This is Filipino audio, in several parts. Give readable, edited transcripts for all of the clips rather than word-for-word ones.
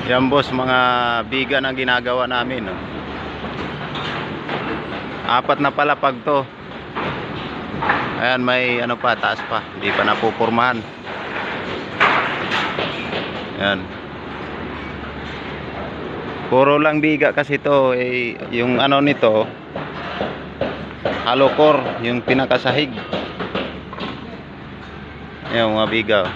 Yan boss, mga biga na ginagawa namin, no? Apat na palapag to. Ayan, may ano pa, taas pa, hindi pa napupurmahan. Ayan, puro lang biga kasi to, yung ano nito hollow core, yung pinakasahig. Ayan mga biga, oh.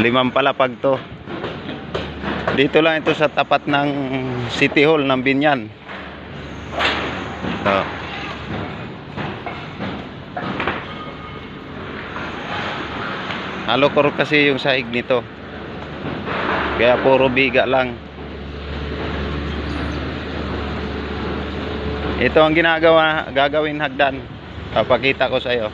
Limang palapag to. Dito lang ito sa tapat ng City Hall ng Binyan. Ito. Hollow core kasi yung sahig nito, kaya puro biga lang. Ito ang gagawin hagdan. Papakita ko sa iyo.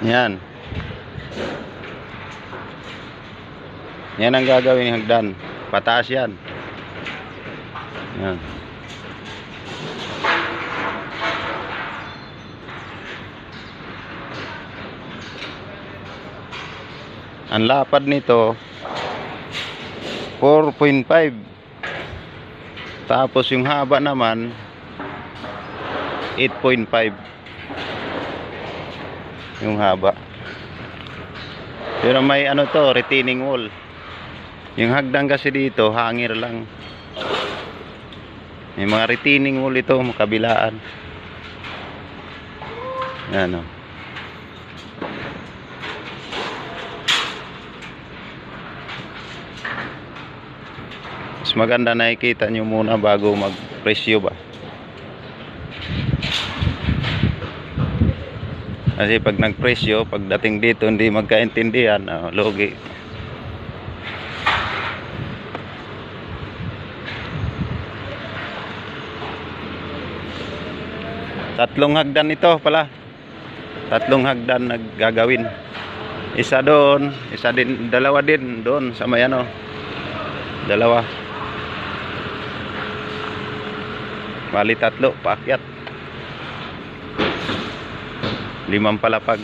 Yan. Yan ang gagawin ng hagdan. Pataas yan. Yan. Ang lapad nito 4.5. Tapos yung haba naman 8.5 yung haba. Pero may ano to, retaining wall. Yung hagdan kasi dito hangir lang. May mga retaining wall ito makabilaan. Yan, oh. Mas maganda nakikita nyo muna bago mag-presyo ba. Kasi pag nagpresyo, pagdating dito hindi magkaintindihan, logi. Tatlong hagdan ito pala. Tatlong hagdan naggagawin. Isa doon, isa din, dalawa din doon sa may ano. Dalawa. Bali tatlo paakyat. 5 palapag.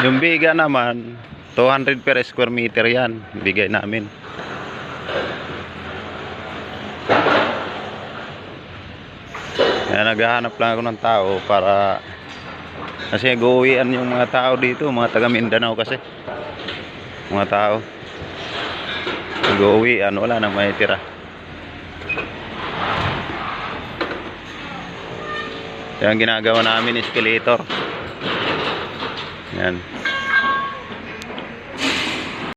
Yung biga naman 200 per square meter yan bigay namin. Kaya naghahanap lang ako ng tao para kasi nag-uwian yung mga tao dito, mga taga Mindanao kasi. Mga tao nag-uwian, wala nang may tira. Kaya ang ginagawa namin escalator. Yan.